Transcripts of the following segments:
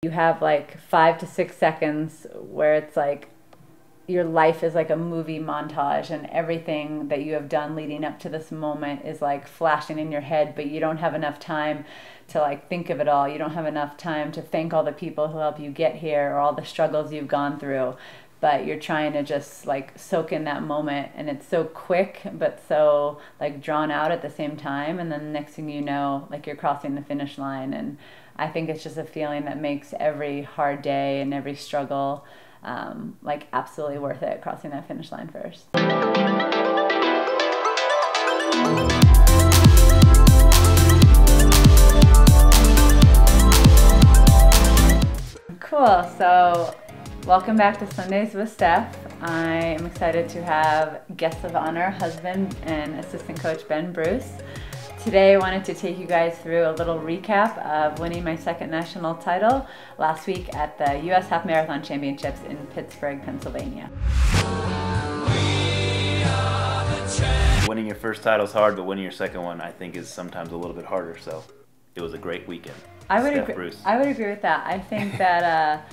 You have like 5 to 6 seconds where it's like your life is like a movie montage and everything that you have done leading up to this moment is like flashing in your head, but you don't have enough time to like think of it all. You don't have enough time to thank all the people who helped you get here or all the struggles you've gone through, but you're trying to just like soak in that moment, and it's so quick but so like drawn out at the same time, and then the next thing you know, like you're crossing the finish line. And I think it's just a feeling that makes every hard day and every struggle like absolutely worth it, crossing that finish line first. Cool, so welcome back to Sundays with Steph. I am excited to have guest of honor, husband and assistant coach Ben Bruce. Today I wanted to take you guys through a little recap of winning my second national title last week at the U.S. Half Marathon Championships in Pittsburgh, Pennsylvania. Winning your first title is hard, but winning your second one I think is sometimes a little bit harder, so it was a great weekend. I would agree with that. I think that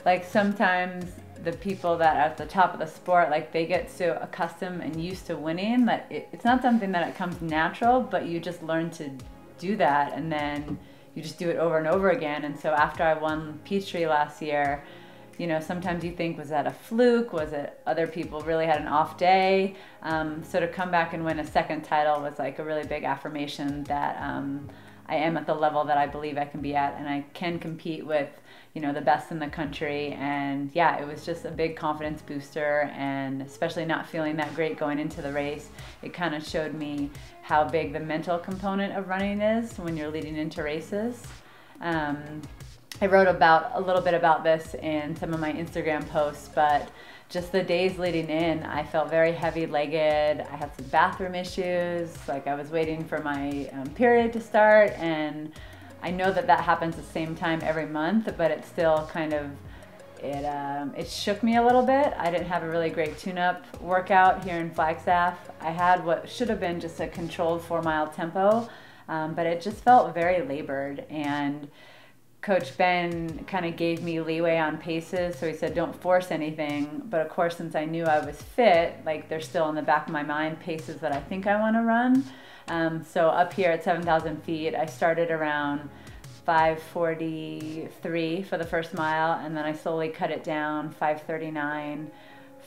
like sometimes the people that are at the top of the sport, like they get so accustomed and used to winning that it's not something that it comes natural, but you just learn to do that, and then you just do it over and over again. And so after I won Peachtree last year, you know, sometimes you think, was that a fluke? Was it other people really had an off day? So to come back and win a second title was like a really big affirmation that I am at the level that I believe I can be at, and I can compete with, you know, the best in the country. And yeah, it was just a big confidence booster, and especially not feeling that great going into the race, it kind of showed me how big the mental component of running is when you're leading into races. I wrote a little bit about this in some of my Instagram posts, but just the days leading in, I felt very heavy-legged. I had some bathroom issues, like I was waiting for my period to start, and I know that that happens the same time every month, but it still kind of, it shook me a little bit. I didn't have a really great tune-up workout here in Flagstaff. I had what should have been just a controlled 4-mile tempo, but it just felt very labored. And Coach Ben kind of gave me leeway on paces, so he said don't force anything, but of course since I knew I was fit, like there's still in the back of my mind paces that I think I want to run. So up here at 7,000 feet, I started around 5:43 for the first mile, and then I slowly cut it down, 5:39,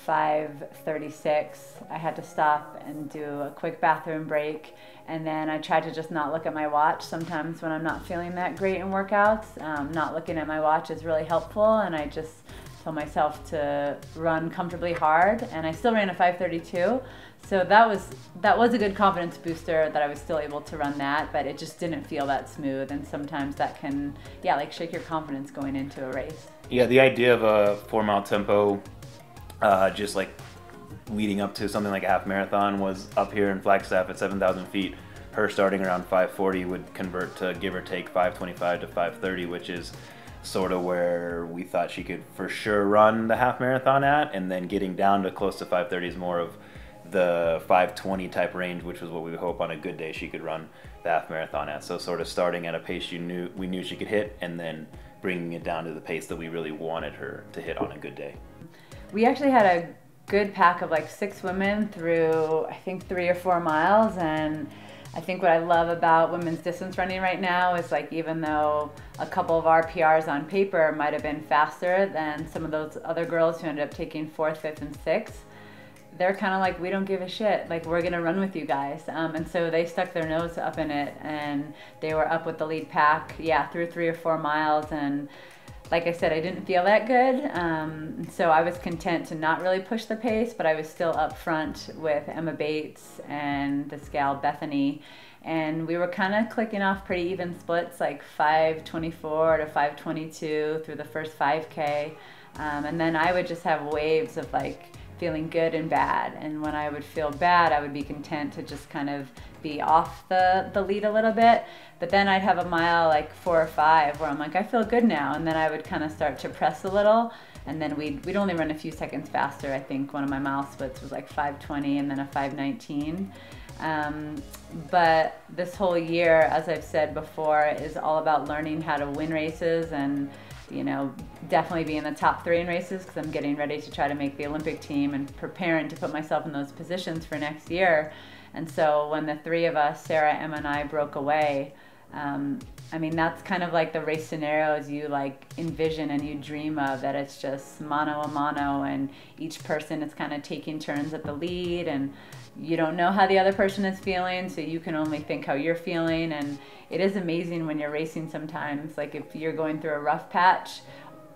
5:36. I had to stop and do a quick bathroom break, and then I tried to just not look at my watch. Sometimes when I'm not feeling that great in workouts, not looking at my watch is really helpful, and I just told myself to run comfortably hard, and I still ran a 5:32. So that was a good confidence booster that I was still able to run that, but it just didn't feel that smooth, and sometimes that can, yeah, like shake your confidence going into a race. Yeah, the idea of a 4-mile tempo, just like leading up to something like a half marathon, was up here in Flagstaff at 7,000 feet. Her starting around 5:40 would convert to give or take 5:25 to 5:30, which is sort of where we thought she could for sure run the half marathon at, and then getting down to close to 5:30 is more of the 5:20 type range, which was what we would hope on a good day she could run the half marathon at. So sort of starting at a pace we knew she could hit, and then bringing it down to the pace that we really wanted her to hit on a good day. We actually had a good pack of like 6 women through I think 3 or 4 miles, and I think what I love about women's distance running right now is like even though a couple of our PRs on paper might have been faster than some of those other girls who ended up taking 4th, 5th, and 6th, they're kind of like, we don't give a shit, like we're gonna run with you guys. And so they stuck their nose up in it, and they were up with the lead pack, yeah, through 3 or 4 miles. And like I said, I didn't feel that good, so I was content to not really push the pace, but I was still up front with Emma Bates and this gal Bethany, and we were kind of clicking off pretty even splits, like 5:24 to 5:22 through the first 5K, and then I would just have waves of like feeling good and bad, and when I would feel bad, I would be content to just kind of be off the lead a little bit. But then I'd have a mile like 4 or 5 where I'm like, I feel good now, and then I would kind of start to press a little, and then we'd only run a few seconds faster. I think one of my mile splits was like 5:20 and then a 5:19. But this whole year, as I've said before, is all about learning how to win races and you know, definitely be in the top 3 in races because I'm getting ready to try to make the Olympic team and preparing to put myself in those positions for next year. And so when the 3 of us, Sarah, Emma, and I, broke away, I mean, that's kind of like the race scenarios you like envision and you dream of, that it's just mano a mano and each person is kind of taking turns at the lead, and you don't know how the other person is feeling, so you can only think how you're feeling. And it is amazing when you're racing sometimes, like if you're going through a rough patch,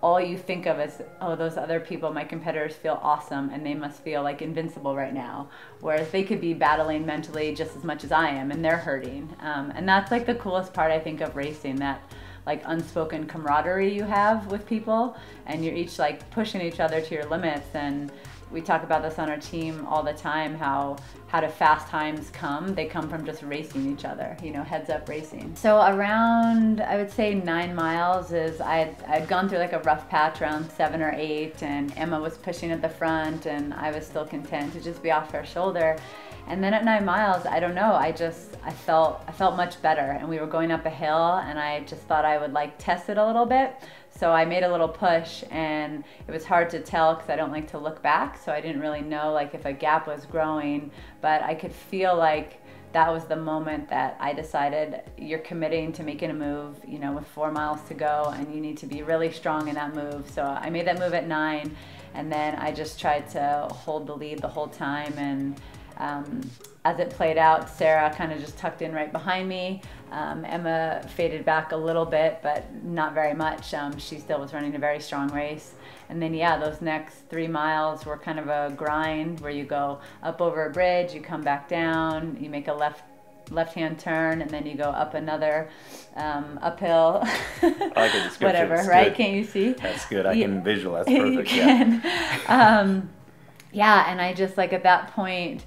all you think of is, oh, those other people, my competitors, feel awesome and they must feel like invincible right now. Whereas they could be battling mentally just as much as I am and they're hurting. And that's like the coolest part, I think, of racing, that like unspoken camaraderie you have with people, and you're each like pushing each other to your limits. And we talk about this on our team all the time, how do fast times come? They come from just racing each other, you know, heads up racing. So around, I would say 9 miles is, I'd gone through like a rough patch around 7 or 8, and Emma was pushing at the front and I was still content to just be off her shoulder. And then at 9 miles, I don't know, I felt much better, and we were going up a hill and I just thought I would like test it a little bit. So I made a little push, and it was hard to tell because I don't like to look back, so I didn't really know like if a gap was growing, but I could feel like that was the moment that I decided you're committing to making a move, you know, with 4 miles to go, and you need to be really strong in that move. So I made that move at 9, and then I just tried to hold the lead the whole time. And as it played out, Sarah kind of just tucked in right behind me. Emma faded back a little bit, but not very much. She still was running a very strong race. And then, yeah, those next 3 miles were kind of a grind where you go up over a bridge, you come back down, you make a left-hand turn, and then you go up another uphill. I like the description. Whatever, it's right? Good. Can't you see? That's good. I can visualize. That's perfect. You can. Yeah, and I just, like, at that point,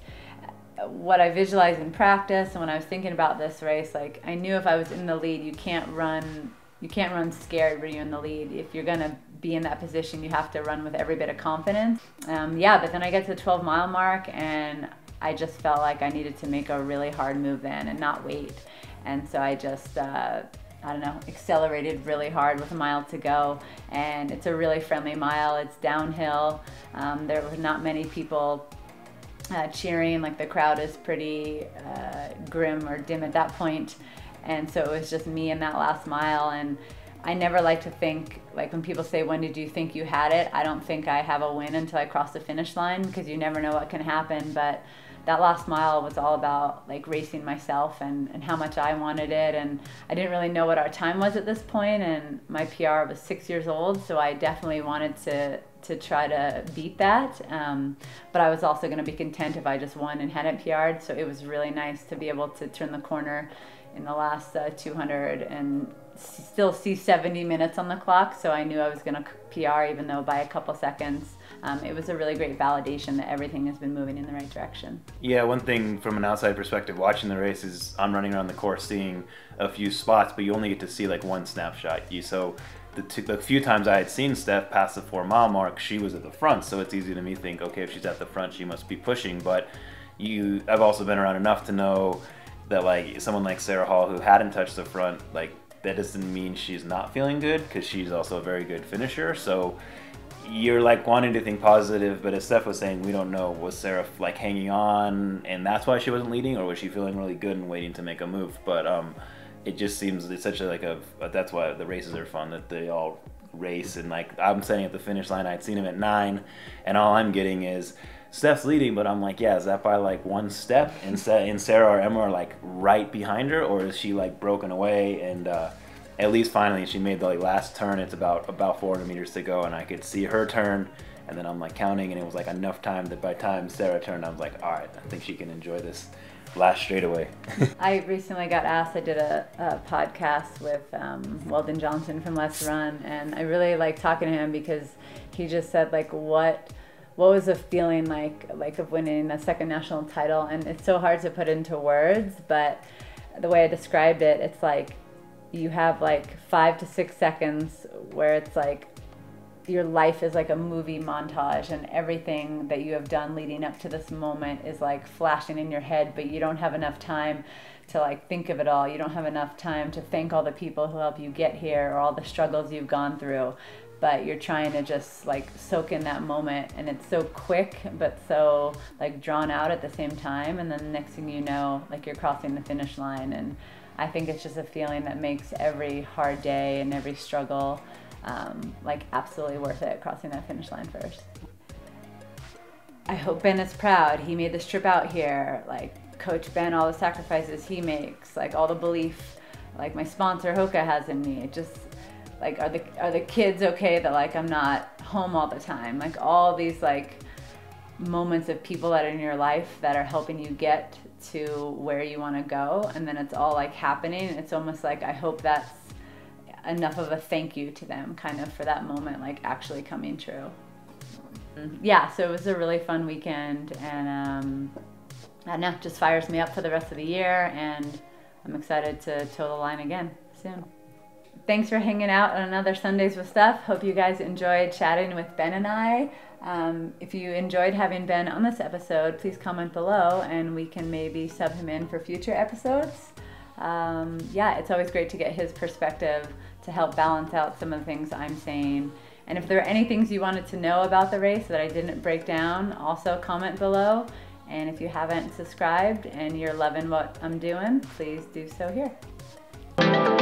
what I visualized in practice and when I was thinking about this race, like, I knew if I was in the lead, you can't run scared when you're in the lead. If you're gonna be in that position, you have to run with every bit of confidence. Yeah, but then I get to the 12-mile mark, and I just felt like I needed to make a really hard move then and not wait. And so I just, I don't know, accelerated really hard with a mile to go. And it's a really friendly mile. It's downhill. There were not many people cheering, like the crowd is pretty grim or dim at that point. And so it was just me in that last mile. And I never like to think, like when people say, when did you think you had it? I don't think I have a win until I cross the finish line, because you never know what can happen. But that last mile was all about like racing myself and how much I wanted it. And I didn't really know what our time was at this point, and my PR was 6 years old, so I definitely wanted to try to beat that. But I was also going to be content if I just won and hadn't PR'd. So it was really nice to be able to turn the corner in the last 200 and still see 70 minutes on the clock. So I knew I was going to PR, even though by a couple seconds. It was a really great validation that everything has been moving in the right direction. Yeah, one thing from an outside perspective, watching the race is I'm running around the course seeing a few spots, but you only get to see like one snapshot. So the few times I had seen Steph pass the 4 mile mark, she was at the front, so it's easy to me think, okay, if she's at the front, she must be pushing. But I've also been around enough to know that like someone like Sarah Hall, who hadn't touched the front, like that doesn't mean she's not feeling good, because she's also a very good finisher. So you're like wanting to think positive, but as Steph was saying, we don't know, was Sarah like hanging on and that's why she wasn't leading, or was she feeling really good and waiting to make a move? But it just seems it's such a that's why the races are fun, that they all race. And like I'm saying at the finish line, I'd seen him at 9, and all I'm getting is Steph's leading, but I'm like, yeah, is that by like 1 step? And Sarah or Emma are like right behind her, or is she like broken away? And at least finally she made the like, last turn. It's about 400 meters to go, and I could see her turn, and then I'm like counting, and it was like enough time that by the time Sarah turned, I was like, all right, I think she can enjoy this last straightaway. I recently got asked, I did a podcast with Weldon Johnson from Let's Run, and I really like talking to him because he just said like what was the feeling like of winning a second national title. And it's so hard to put into words, but the way I described it, it's like you have like 5 to 6 seconds where it's like your life is like a movie montage, and everything that you have done leading up to this moment is like flashing in your head, but you don't have enough time to like think of it all. You don't have enough time to thank all the people who help you get here or all the struggles you've gone through, but you're trying to just like soak in that moment, and it's so quick but so like drawn out at the same time, and then the next thing you know, like you're crossing the finish line. And I think it's just a feeling that makes every hard day and every struggle like absolutely worth it, crossing that finish line first. I hope Ben is proud. He made this trip out here. Like Coach Ben, all the sacrifices he makes, like all the belief like my sponsor Hoka has in me. It just like, are the kids okay that like I'm not home all the time? Like all these like moments of people that are in your life that are helping you get to where you want to go, and then it's all like happening. It's almost like I hope that's enough of a thank you to them, kind of, for that moment like actually coming true. Yeah, so it was a really fun weekend, and I don't know, just fires me up for the rest of the year, and I'm excited to toe the line again soon. Thanks for hanging out on another Sundays with Steph. Hope you guys enjoyed chatting with Ben and I. If you enjoyed having Ben on this episode, please comment below and we can maybe sub him in for future episodes. Yeah, it's always great to get his perspective to help balance out some of the things I'm saying. And if there are any things you wanted to know about the race that I didn't break down, also comment below. And if you haven't subscribed and you're loving what I'm doing, please do so here.